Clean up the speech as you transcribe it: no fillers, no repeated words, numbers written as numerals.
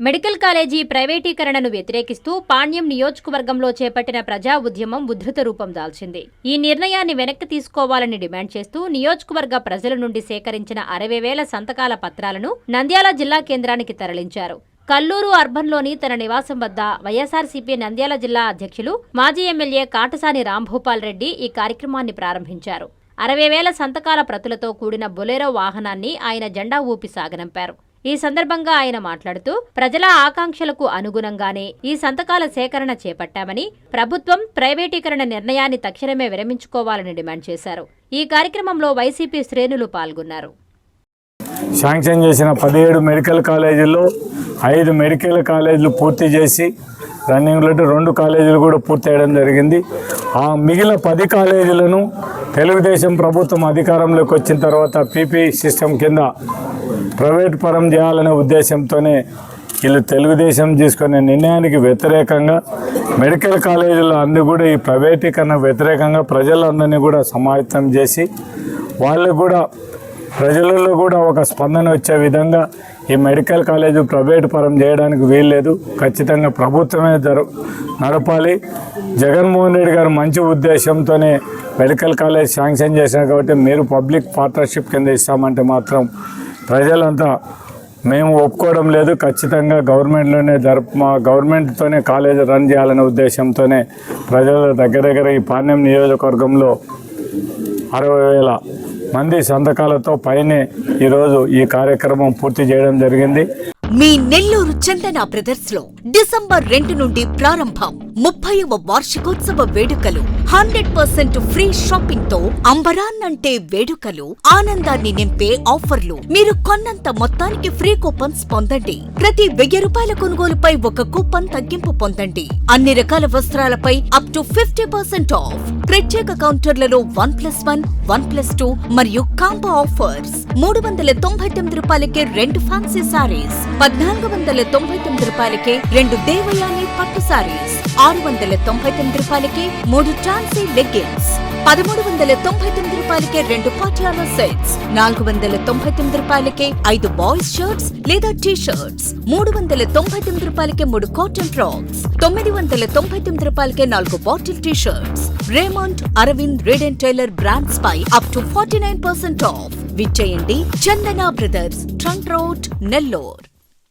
Medical college ప్రైవేటీకరణను వ్యతిరేకిస్తూ పాణ్యం నియోజకవర్గంలో చేపట్టిన ప్రజా ఉద్యమం ఉధృత రూపం దాల్చింది. ఈ నిర్ణయాన్ని వెనక్కి తీసుకోవాలని డిమాండ్ చేస్తూ నియోజకవర్గ ప్రజల నుండి సేకరించిన 60,000 సంతకాల పత్రాలను నంద్యాల జిల్లా కేంద్రానికి తరలించారు. కల్లూరు అర్బన్లోని తన నివాసం వద్ద వైఎస్ఆర్సీపీ నంద్యాల జిల్లా అధ్యక్షులు మాజీ ఎమ్మెల్యే కాటసాని రాంభూపాల్ రెడ్డి ఈ కార్యక్రమాన్ని ప్రారంభించారు. 60,000 సంతకాల ప్రతులతో కూడిన బొలెరో వాహనాన్ని ఆయన జెండా ఊపి సాగనంపారు. ఈ సందర్భంగా ఆయన మాట్లాడుతూ ప్రజల ఆకాంక్షలకు అనుగుణంగానే ఈ సంతకాల సేకరణ చేపట్టామని, ప్రభుత్వం ప్రైవేటీకరణ నిర్ణయాన్ని తక్షణమే విరమించుకోవాలని డిమాండ్ చేశారు. ఈ కార్యక్రమంలో వైసీపీ శ్రేణులు పాల్గొన్నారు. శాంక్షన్ చేసిన 17 మెడికల్ కాలేజీల్లో 5 మెడికల్ కాలేజీలు పూర్తి చేసి రన్నింగ్లో 2 కాలేజీలు కూడా పూర్తి చేయడం జరిగింది. ఆ మిగిలిన 10 కాలేజీలను తెలుగుదేశం ప్రభుత్వం అధికారంలోకి వచ్చిన తర్వాత పీపీ సిస్టమ్ కింద ప్రైవేట్ పరం చేయాలనే ఉద్దేశంతోనే వీళ్ళు తెలుగుదేశం తీసుకునే నిర్ణయానికి వ్యతిరేకంగా మెడికల్ కాలేజీలు అన్నీ కూడా ఈ ప్రైవేటీకరణ వ్యతిరేకంగా ప్రజలందరినీ కూడా సమాయత్తం చేసి వాళ్ళు కూడా ప్రజలలో కూడా ఒక స్పందన వచ్చే విధంగా ఈ మెడికల్ కాలేజీ ప్రైవేట్ పరం చేయడానికి వీల్లేదు, ఖచ్చితంగా ప్రభుత్వమే నడపాలి. జగన్మోహన్ రెడ్డి గారు మంచి ఉద్దేశంతోనే మెడికల్ కాలేజ్ శాంక్షన్ చేశారు కాబట్టి మీరు పబ్లిక్ పార్ట్నర్షిప్ కింద ఇస్తామంటే మాత్రం ప్రజలంతా మేము ఒప్పుకోవడం లేదు, ఖచ్చితంగా గవర్నమెంట్లోనే మా గవర్నమెంట్తోనే కాలేజీ రన్ చేయాలనే ఉద్దేశంతోనే ప్రజల దగ్గర ఈ పాణ్యం నియోజకవర్గంలో 60,000 మంది సంతకాలతో పైనే ఈరోజు ఈ కార్యక్రమం పూర్తి చేయడం జరిగింది. మీ నెల్లూరు చందన బ్రదర్స్ లో డిసెంబర్ 2 నుండి ప్రారంభం 30వ వార్షికోత్సవ వేడుకలు. 100% ఫ్రీ షాపింగ్ తో అంబరాన్నంటే వేడుకలు, ఆనందాన్ని నింపే ఆఫర్లు. మీరు కొన్నంత మొత్తానికి ఫ్రీ కూపన్స్ పొందండి. ప్రతి 1000 రూపాయల కొనుగోలుపై ఒక కూపన్ తగ్గింపు పొందండి. అన్ని రకాల వస్త్రాలపై అప్ టు 50% ఆఫ్. ప్రత్యేక కౌంటర్లలో 1+1, 1+2 మరియు కాంబో ఆఫర్స్. 399 రూపాయలకే 2 ఫ్యాన్సీ సారీస్, 1499 రూపాయలకే 2 దేవయాని పట్టు సారీస్, 699 రూపాయలకే 3 ట్రాన్సీ లెగ్గిన్స్, 1399 రూపాయలకే 2 పాటియాలా సెట్స్, 499 రూపాయలకే 5 బాయ్స్ షర్ట్స్ లేదా టీ షర్ట్స్, 399 రూపాయలకే 3 కాటన్ ఫ్రాక్స్, 999 రూపాయలకే 4 bottle T shirts. Raymond, Arvind, Reid and Taylor brands పై అప్ టు 49% ఆఫ్. విచ్చేయండి Chandana brothers, trunk road, Nellore.